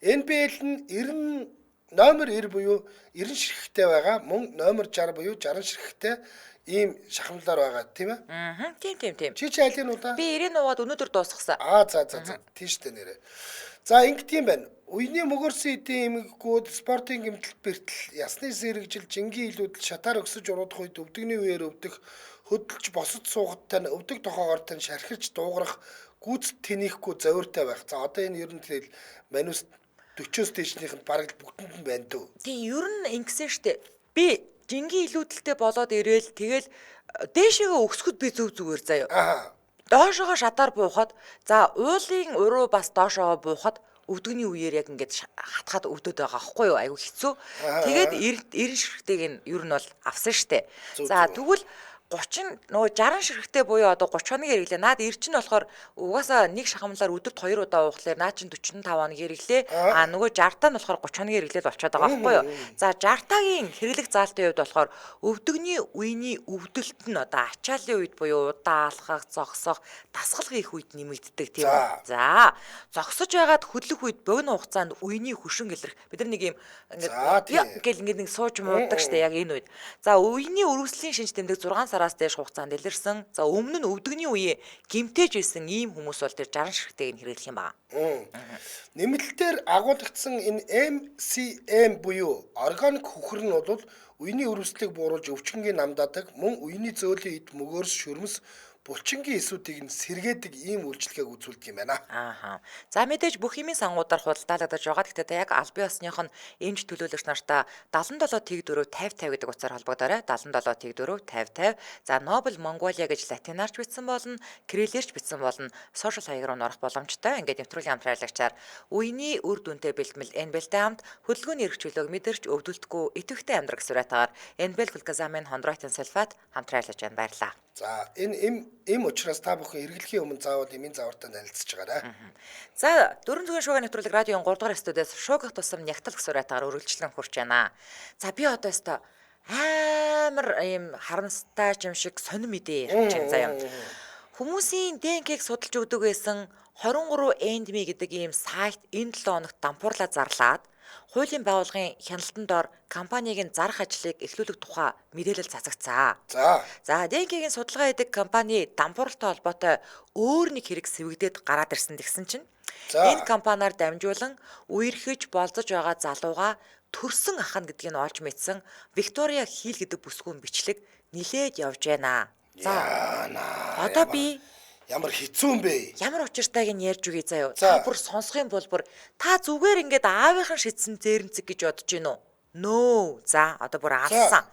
Speaker 2: NBL нь номер 90 буюу 90 ширхэгтэй байгаа. Мөн номер 60 буюу 60 ширхэгтэй ийм шахамлаар байгаа тийм ээ?
Speaker 1: Тийм.
Speaker 2: Чи айлын удаа?
Speaker 1: Би 90 нуугаад өнөөдөр дуусгасан.
Speaker 2: За. Тийштэй нэрээ. За ингэ тийм байна. Үений мөгөрсөн эдийн эмгэгүүд спортын гэмтэл бэртэл ясны сэрэгжил жингийн илүүдэл шатаар өксөж уруудах үед өвдөгний үеэр өвдөх хөдөлж босод суугаттай нь өвдөг тохоогоор тань шархирч дуугарах гүйцэд тэнийхгүй зовиртой байх. За одоо энэ ер нь тэгэл манус 40-с дээшнийх нь бараг бүгдэнд нь байна дөө.
Speaker 1: Тийм ер нь ингэсэн штэ. Би жингийн илүүдэлтэй болоод ирээл тэгэл дээшээгээ өксөхөд би зүгээр заяа.
Speaker 2: Аа.
Speaker 1: Доошоогоо шатаар буухад за уулын уруу бас доошоогоо буухад өвдөгний үеэр яг ингээд хатгаад өвдөд байгаа аахгүй юу? Айгу хэцүү. Тэгээд 90 ширхтэйг нь ер нь бол авсан штэ. За тэгвэл 30 нөгөө 60 ширхтээ буюу одоо 30 хоногийн хэрэглээ. Наад 90 нь болохоор угаасаа нэг шахамлаар өдөрт 2 удаа уухлаар наа чин 45 хоногийн хэрэглээ. А нөгөө 60 таа нь болохоор 30 хоногийн хэрэглээд болчиход байгаа байхгүй юу? За 60 таагийн хэрэглэх заалтын хувьд болохоор өвдөгний үений өвдөлт нь одоо ачааллын үед буюу удаа алхах, зогсох, дасгал хийх үед нэмэгддэг тийм үү? За зогсож байгаад хөдлөх үед богино хугацаанд үений хөшин илэрх. Бид нар нэг юм ингээд гэл ингээд нэг сууж мууддаг штэ яг энэ үед. За үений өрөвслийн шинж тэмдэг 6 сараас дээш хугацаанд илэрсэн. За өмнө нь өвдөгний үеэ гимтэж исэн ийм хүмүүс бол тэр 60 ширхтэйг нь хэрэглэх юм байна.
Speaker 2: Нэмэлтээр агуулгдсан энэ MCM буюу органик хөхөр нь бол үений өрөвслийг бууруулж өвчнгийн намдаадаг, мөн үений зөөлөн эд мөгөөрс шүрмэс булчингийн эсүүдийг нь сэргээдэг ийм үйлчлэгийг үзүүлдэг юм байна.
Speaker 1: Ааха. За мэдээж бүх юмын сангуудаар худалдаалагдаж байгаа. Гэхдээ та яг аль бие усных нь эмч төлөөлөгч нартаа 77 тэг 4 50 50 гэдэг утсаар холбогдоорой. 77 тэг 4 50 50. За Nobel Mongolia гэж латинаарч бичсэн болно, кириллээрч бичсэн болно. Сошиал хаяг руу орох боломжтой. Ингээд нэвтрүүлгийн хамтраалагчаар үений үр дүнтэй бэлтгэл Энбэлтэй хамт хөдөлгөөний эрх чөлөөг мэдэрч өвдөлтгүй идэвхтэй амьдрах сураатаагаар Энбэл глюкозамин хондроитин сульфат хамтрайлаж байна. Баярлалаа.
Speaker 2: За энэ им учраас та бүхэн хэрэглэхийн өмнө заавал эмийн заавартай танилцж байгаарай.
Speaker 1: За дөрөв зүгийн шуугын нэвтрүүлэг радиогийн 3 дугаар студиэс шуугах тусам нягтлах сураатаагаар үргэлжлэн хурж байна. За би одоо өстой амар ийм харамстай юм шиг сонир мэдээ ярьж байна заяа. Хүмүүсийн ДНК-г судалж өгдөг байсан 23andme гэдэг ийм сайт энэ 7 хоногт дампуурлаа зарлаад хуулийн байгууллагын хяналтанд ор компаниг нь зарах ажлыг эхлүүлэх тухай мэдээлэл цацагцсан. За ДНК-гийн судалгаа хийдэг компани дампууралтай холбоотой өөр нэг хэрэг сэвэгдээд гараад ирсэн гэсэн чинь энэ компаниар дамжуулан үерхэж болцож байгаа залууга төрсөн ахна гэдгийг нь олж мэдсэн Виктория Хил гэдэг бүсгүйн бичлэг нилээд явж байна. За одоо би
Speaker 2: ямар хэцүү юм бэ?
Speaker 1: Ямар учиртайг нь ярьж үгүй заяа. Та бүр сонсохын бол бүр та зүгээр ингээд аавынхан шидсэн зээрэнцэг гэж бодож гинөө. Нөө. За одоо бүр алсан.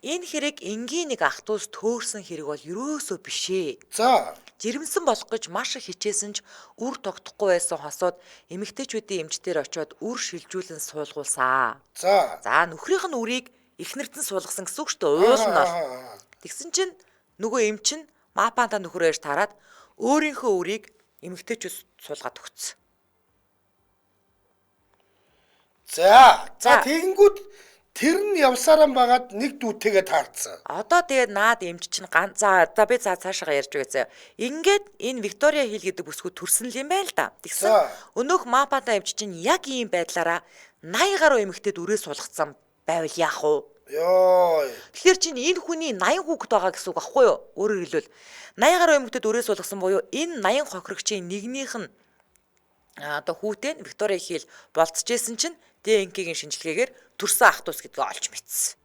Speaker 1: Энэ хэрэг энгийн нэг ах トゥ ус төөрсөн хэрэг бол ерөөсөө бишээ.
Speaker 2: За
Speaker 1: жирэмсэн болох гэж маш их хичээсэн ч үр тогтохгүй байсан хосууд эмэгтэйчүүдийн эмчтэр очиод үр шилжүүлэн суулгуулсан. За нөхрийнх нь үрийг эхнэрт нь суулгасан гэсэн үг шүү дээ. Уул нь бол. Тэгсэн чинь нөгөө эмч нь мапанда нөхрөөж тараад өөрийнхөө үрийг эмэгтэйчүүд суулгаад өгсөн.
Speaker 2: За тэгэнгүүт тэр нь явсараа багаад нэг дүүтэйгээ таарцсан.
Speaker 1: Одоо тэгээд наад эмч чинь за би цаашаа ярьж байгаазаа. Ингээд энэ Виктория Хил гэдэг бүсгүй төрсөн л юм байна л да. Тэгсэн өнөөх мапанда эмч чинь яг ийм байдлаараа 80 гаруй эмэгтэйд үрээ суулгацсан байвал яах вэ?
Speaker 2: Йоо.
Speaker 1: Тэгэхээр чинь энэ хүний 80 хүүхэд байгаа гэсэн үг аахгүй юу? Өөрөөр хэлбэл 80 гаруй эмэгтэйд үрээ суулгасан буюу энэ 80 хохирогчийн нэгнийх нь одоо хүүтэй Виктория Хил болцож исэн чинь ДНК-гийн шинжилгээгээр төрсөн ах トゥ ус гэдгээ олж мэдсэн.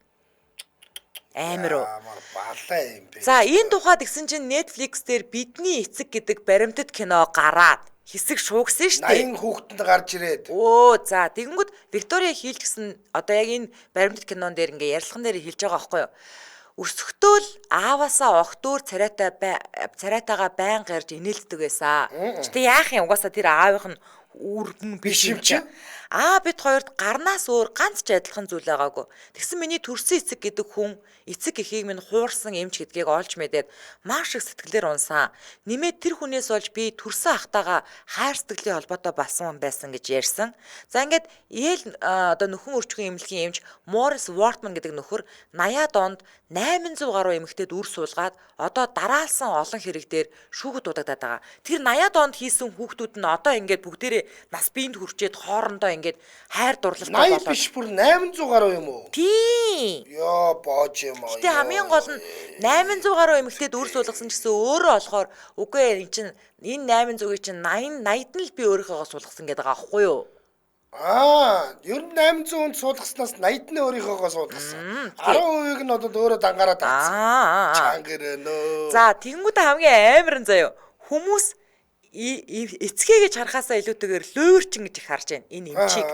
Speaker 1: Амар уу?
Speaker 2: Балаа юм бэ.
Speaker 1: За энэ тухайд гисэн чинь Netflix дээр Бидний эцэг гэдэг баримтат кино гараад хэсэг шуугсан шүү дээ.
Speaker 2: 80 хүүхэнд гарч ирээд.
Speaker 1: За тэгэнгүүт Виктория Хил гэсэн одоо яг энэ баримтат кинон дээр ингээ ярилцлаган дээр хэлж байгаа байхгүй юу? Өсөхдөө л ааваасаа огтөөр царайтайгаа байн гарч инээлддэг байсан. Гэтэ яах юм угаасаа тэр аавынх нь үрбэн биш юм чи. Бид хоёрт гарнаас өөр ганц ч адилхан зүйл байгаагүй. Тэгсэн миний төрсөн эцэг гэдэг хүн эцэг эхийг минь хуурсан эмч гэдгийг олж мэдээд маш их сэтгэлээр унсан. Нэмээд тэр хүнээс олж би төрсөн ахтайгаа хайр сэтгэлийн холбоотой болсон байсан гэж ярьсан. За ингээд одоо нөхөн өрчгөн эмнэлгийн эмч Морис Вортман гэдэг нөхөр 80-аад онд 800 гаруй эмэгтэйд үр суулгаад одоо дараалсан олон хэрэг дээр шүүхэд дуудагдаад байгаа. Тэр 80-аад онд хийсэн хүүхдүүд нь одоо ингээд бүгдээрээ нас биеинд хүрчээд хоорондоо ингээд хайр дурлалтай болоод
Speaker 2: 80 биш бүр 800 гаруй юм уу?
Speaker 1: Тийм.
Speaker 2: Яа боож юм аа.
Speaker 1: Гэтэ хамгийн гол нь 800 гаруй эмэгтэйд үр суулгасан ч гэсэн өөрөө болохоор үгүй энэ 800-ыг чинь 80-д нь л би өөрийнхөө суулгасан гэдэг байгаа аахгүй юу?
Speaker 2: Ер нь 800-нд суулгаснаас 80-д нь өөрийнхөөгөө суулгасан. 10%-ийг нь бол өөрөө дангаараа таацсан. Чангэр нөө.
Speaker 1: За тэгэнгүүтээ хамгийн амар нь заяа. Хүмүүс эцгээ гэж харахаасаа илүүтэйгээр луйрчин гэж их харж байна энэ эмчийг.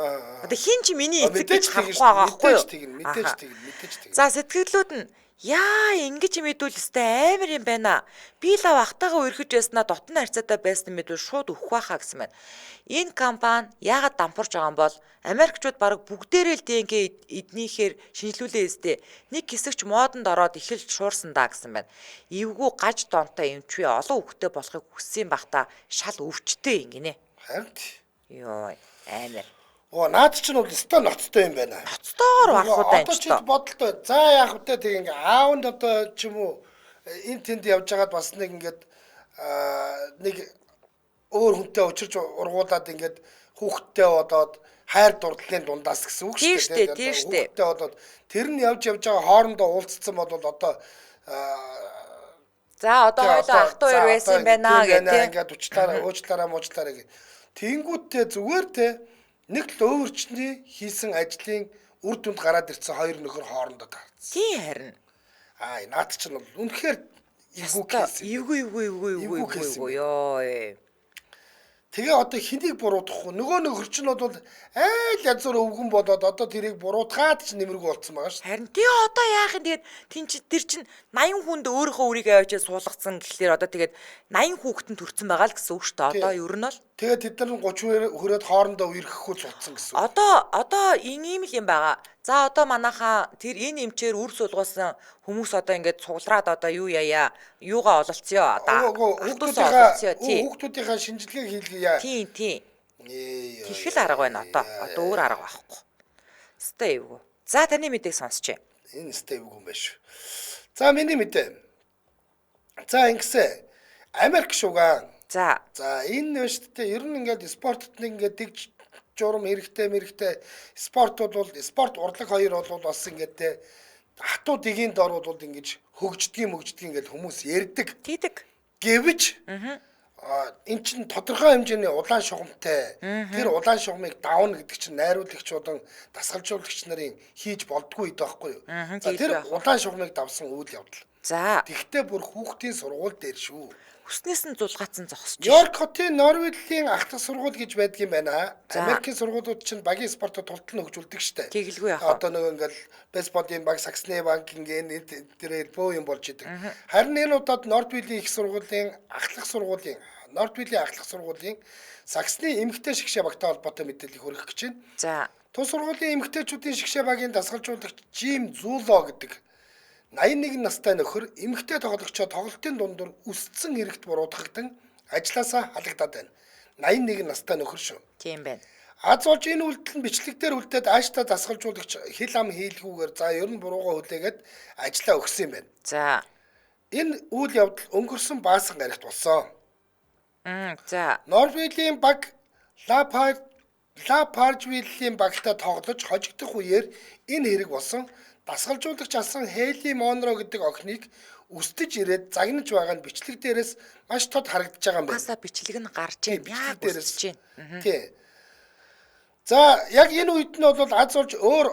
Speaker 1: Одоо хин ч миний эцэг гэж харахгүй байгаа байхгүй юу?
Speaker 2: Мэдээж тэгнэ.
Speaker 1: За сэтгэлүүд нь яа ингэж мэдүүл өстэй амар юм байна. Би лав ахтайгаа үргэж яснаа дотны харьцаатай байсан мэдвэл шууд өөх байхаа гэсэн байна. Энэ компани яагаад дампуурж байгаа юм бол Америкчууд баг бүгдээрээ л ДНК эднийхээр шинжилүүлээ өстэй. Нэг хэсэгч модонд ороод эхэлж шуурсан даа гэсэн байна. Эвгүй гаж донтой эмчвэ олон хүүхдээ болохыг хүссэн байх та шал өвчтэй ингэнэ.
Speaker 2: Харин
Speaker 1: Йоо амар.
Speaker 2: Наад чинь бол өстой ноцтой юм байна.
Speaker 1: Ноцтойгоор барахуу
Speaker 2: Одоо чи бодолтой. За яах вэ тэг ингээ аавд одоо ч юм уу энэ тэнд явж байгаад бас нэг ингээд нэг өөр хүнтэй учирч ургуулад ингээд хүүхдтэй бодоод хайр дурлалын дундаас гэсэн үг шүү дээ.
Speaker 1: Тийштэй.
Speaker 2: Хүүхдтэй бодоод тэр нь явж байгаа хоорондоо уулзсан бол одоо
Speaker 1: за одоо хоёул ах トゥ хоёр байсан юм байна гэдэг.
Speaker 2: Ингээд уучлаарай гэх. Тэнгүүтээ зүгээр те нэг л өөрчний хийсэн ажлын үр дүнд гараад ирсэн хоёр нөхөр хоорондоо таарсан.
Speaker 1: Тийм харин.
Speaker 2: Наад чинь бол үнэхээр
Speaker 1: эвгүй ёо.
Speaker 2: Тэгээ одоо хэнийг буруудах вэ? Нөгөө нөхөр чинь бол айл язуур өвгөн болоод одоо тэрийг буруутгаад ч нэмэргүй болцсон байгаа шүү.
Speaker 1: Харин тий одоо яах юм тэгээд тэр чинь 80 хүнд өөрийнхөө үрийг аваад суулгацсан гэхлээр одоо тэгээд 80 хүүхэдэн төрсэн байгаа л гэсэн үг шүү дээ. Одоо ер нь бол
Speaker 2: тэгээд тэд нар 30 хүрээд хоорондоо үерхэхгүй цуцсан гэсэн үг.
Speaker 1: Одоо ийм л юм байгаа. За одоо манайхаа тэр энэ эмчээр үр суулгуулсан хүмүүс одоо ингээд цуглараад одоо юу яая юугаа ололцъё одоо
Speaker 2: хүүхдүүдийнхаа шинжилгээ хийлгийе.
Speaker 1: Тийм. Тэхэл арга байна одоо өөр арга байхгүй. Стэй эвгүй. За таны мэдээг сонсчээ.
Speaker 2: Энэ стэй эвгүй юм байна шүү. За миний мэдээ. За ингэсэ Америк шуган.
Speaker 1: За
Speaker 2: энэ нь шүү дээ. Ер нь ингээд спортод нэг ингээд дэгж журам хэрэгтэй спорт урлаг хоёр бол бас ингээд хатуу дэгийн дор бол ингэж хөгждөг ингээд хүмүүс ярьдаг.
Speaker 1: Тийдэг.
Speaker 2: Гэвч эн чинь тодорхой хэмжээний улаан шугамтай. Тэр улаан шугамыг давна гэдэг чинь найруулагчдын дасгалжуулагч нарын хийж болдгүй байхгүй юу? Тэр улаан шугамыг давсан үйл явдал.
Speaker 1: За.
Speaker 2: Тэгтээ бүр хүүхдийн сургууль дээр шүү.
Speaker 1: Хүснээс нь зулгаацсан зогсож.
Speaker 2: Нью-Йорк хотын Норвилийн ах トゥ сургууль гэж байдаг юм байна. Америкийн сургуулиуд чинь багийн спортод тултал нь хөгжүүлдэг штэ.
Speaker 1: Тэгэлгүй яах вэ?
Speaker 2: Одоо нэг ингээл бейсболын баг, Саксны банк ингээд тэр бөө юм болж идэг. Харин энэ удаад Норвилийн их сургуулийн ахлах сургуулийн Саксны эмэгтэй шгшээ багтай холбоотой мэдээлэл хүргэх гэж байна.
Speaker 1: За.
Speaker 2: Тус сургуулийн эмэгтэйчүүдийн шгшээ багийн дасгалжуулагч Жим Зуло гэдэг 81 настай нөхөр эмэгтэй тоглогчоо тоглолтын дундуур үсцэн хэрэгт буруутгагдан ажлаасаа халагдаад байна. 81 настай нөхөр шүү.
Speaker 1: Тийм байна.
Speaker 2: Аз болж энэ үйлдэл нь бичлэгдээр үлдээд ааштай дасгалжуулагч хил ам хийлгүүгээр за ер нь буруугаа хүлээгээд ажлаа өгсөн юм байна.
Speaker 1: За.
Speaker 2: Энэ үйл явдал өнгөрсөн баасан гарагт болсон.
Speaker 1: За.
Speaker 2: Норвегийн баг Лапаржвиллийн багтай тоглож хожигдох үеэр энэ хэрэг болсон. Дасгалжуулагч алсан Хейли Монро гэдэг охиныг үстэж ирээд загнаж байгаа нь бичлэг дээрээс маш тод харагдаж байгаа юм байна.
Speaker 1: Хасаа бичлэг нь гарч ийн яг үсэж байна.
Speaker 2: Тий. За яг энэ үед нь бол аз болж өөр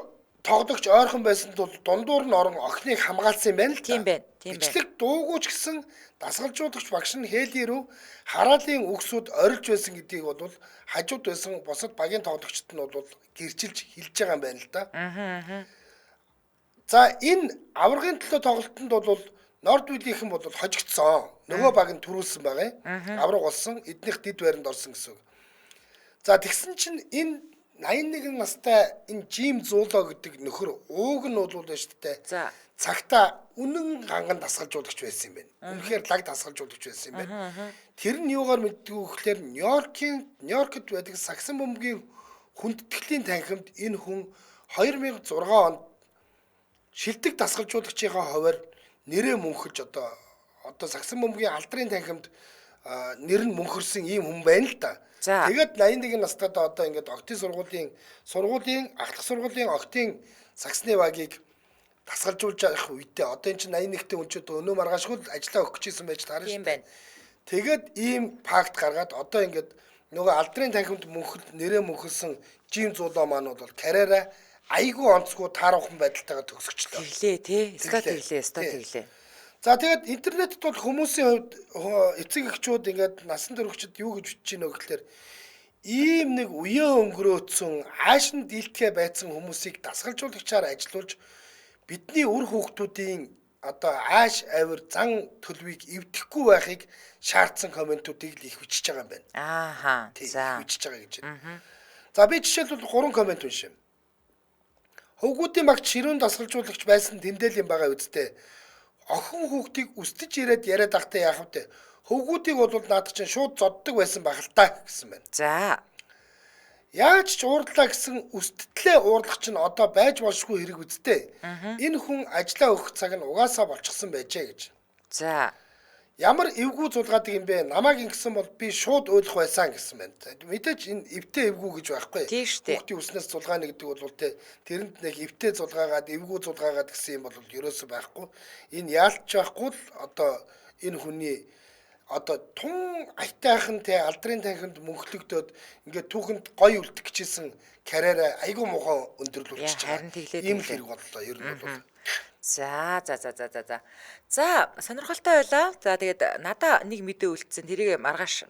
Speaker 2: тоглогч ойрхон байсан тул дундуур нь орон охиныг хамгаалсан юм байна л да.
Speaker 1: Тийм байна.
Speaker 2: Бичлэг дуугууч гэсэн дасгалжуулагч багш нь Хейли рүү хараалын үгсүүд орилж байсан гэдгийг бол хажууд байсан бусад багийн тоглогчид нь бол гэрчилж хэлж байгаа юм байна л да. За энэ аврагын төлөө тоглолтод бол Нордвилийнхэн бол хожигдсон. Нөгөө баг нь төрүүлсэн байгаа юм. Авраг болсон, эднийх дид байранд орсон гэсэн үг. За тэгсэн чинь энэ 81 настай энэ Жим Зуло гэдэг нөхөр ууг нь бол шүү дээ.
Speaker 1: За.
Speaker 2: Цагта үнэн ганган дасгалжуулагч байсан юм байна. Үнэхээр лаг дасгалжуулагч байсан юм байна. Тэр нь юугаар мэддэг вэ гэхээр Нью-Йоркд байдаг Саксон бөмбөгийн хүндэтгэлийн танхимд энэ хүн 2006 онд шилдэг дасгалжуулагчийн хуваар нэрээ мөнхөж одоо Саксон бөмбөгийн алдрын танхимд нэр нь мөнхөрсөн ийм хүн байна л да. Тэгээд 81 настай одоо ингээд октын сургуулийн ахлах сургуулийн октын Саксны багийг дасгалжуулж явах үедээ одоо эн чинь 81-тэй өнчөд өнөө маргаашгүй ажиллаа өгөх гэсэн байж таарна шүү дээ. Тэгээд ийм факт гаргаад одоо ингээд нөгөө алдрын танхимд нэрээ мөнхөрсөн Жим Зуло маань бол карьераа айгүй онцгүй таарахын байдалтайгаар төгсгчлээ.
Speaker 1: Тэглээ тий. Тэглээ.
Speaker 2: За тэгээд интернетд бол хүмүүсийн хувьд эцэг эхчүүд ингээд насан туршид юу гэж бичиж гинөө гэхээр ийм нэг үеэ өнгөрөөцсөн аашин дийлдэхэ байцсан хүмүүсийг дасгалжуулагчаар ажилуулж бидний үр хүүхдүүдийн одоо ааш авир зан төлөвийг эвдэхгүй байхыг шаардсан комментуудыг л их бичиж байгаа юм байна.
Speaker 1: Ааха. За.
Speaker 2: Бичиж байгаа гэж байна. За би жишээлбэл 3 коммент уншия. Хөвгүүдийн багт ширүүн дасгалжуулагч байсан тэмдээл юм байгаа үсттэй. Охин хүүхдийг үстэж ирээд яриад ахтай яах вэ? Хөвгүүдийг бол наад чинь шууд зоддог байсан баг л та гэсэн байна.
Speaker 1: За.
Speaker 2: Яаж ч уурлаа гэсэн үсттлээ уурлах чинь одоо байж болшгүй хэрэг үсттэй. Энэ хүн ажиллаа өгөх цаг нь угаасаа болчихсон байжээ гэж.
Speaker 1: За.
Speaker 2: Ямар эвгүй зулгаадаг юм бэ? Намайг ингэсэн бол би шууд ойлгох байсан гэсэн байна. Мэдээж энэ эвтэй эвгүй гэж байхгүй. Хүүхдийн үснээс зулгаана гэдэг бол тэрэнд нэг эвтэй зулгаагаад эвгүй зулгаагаад гэсэн юм бол ерөөсөө байхгүй. Энэ яалтч байхгүй л одоо энэ хүний одоо тун айтайхан те алдрын танхимд мөнхлөгдөөд ингээд түүхэнд гой үлдэх гэжсэн карьераа айгүй муухай өндөрлүүлчихэж байгаа. Ийм хэрэг боллоо ер нь бол.
Speaker 1: За. За, сонирхолтой байлаа. За тэгээд надаа нэг мэдээ үлдсэн. Тэрийг маргааш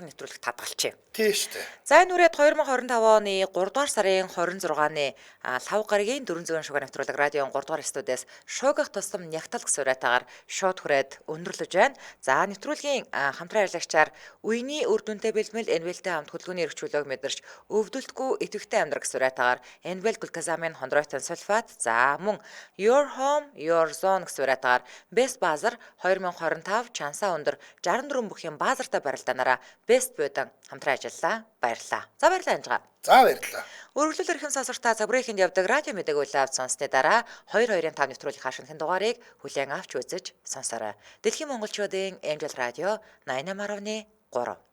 Speaker 1: нэвтрүүлэх татгалчээ.
Speaker 2: Тийм шүү дээ.
Speaker 1: За энэ үрээд 2025 оны 3 дугаар сарын 26-ны лав гарагийн 400 шугар нэвтрүүлэг радион 3 дугаар студиэс шуугах тусам нягтал гэсэн урайтаагаар шууд хүрээд өндөрлөж байна. За нэвтрүүлгийн хамтран ажиллагчаар үений үр дүнтэй бэлмэл Энвэлтэй хамт хөдөлгөөний эрхчлөлөг мэдэрч өвдөлтгүй идэвхтэй амьдрах гэсэн урайтаагаар Энвэл глюкозамин хондроитын сульфат за мөн Your Home Your Zone гэсэн урайтаагаар Best Buzzer 2025 чансаа өндөр 64 бүхий баазартай барилдаанаараа Best Build хамтран ажиллаа. Баярлалаа. За баярлалаа Анжгаа.
Speaker 2: За баярлалаа.
Speaker 1: Өргөлөөл эрхэм сонсогчдаа забрээхэнд явдаг радио мэдээг улаав сонссны дараа 225 нэвтрүүлгийн хашигнын дугаарыг хүлээн авч үзэж сонсоорой. Дэлхийн монголчуудын Эмжил радио 88.3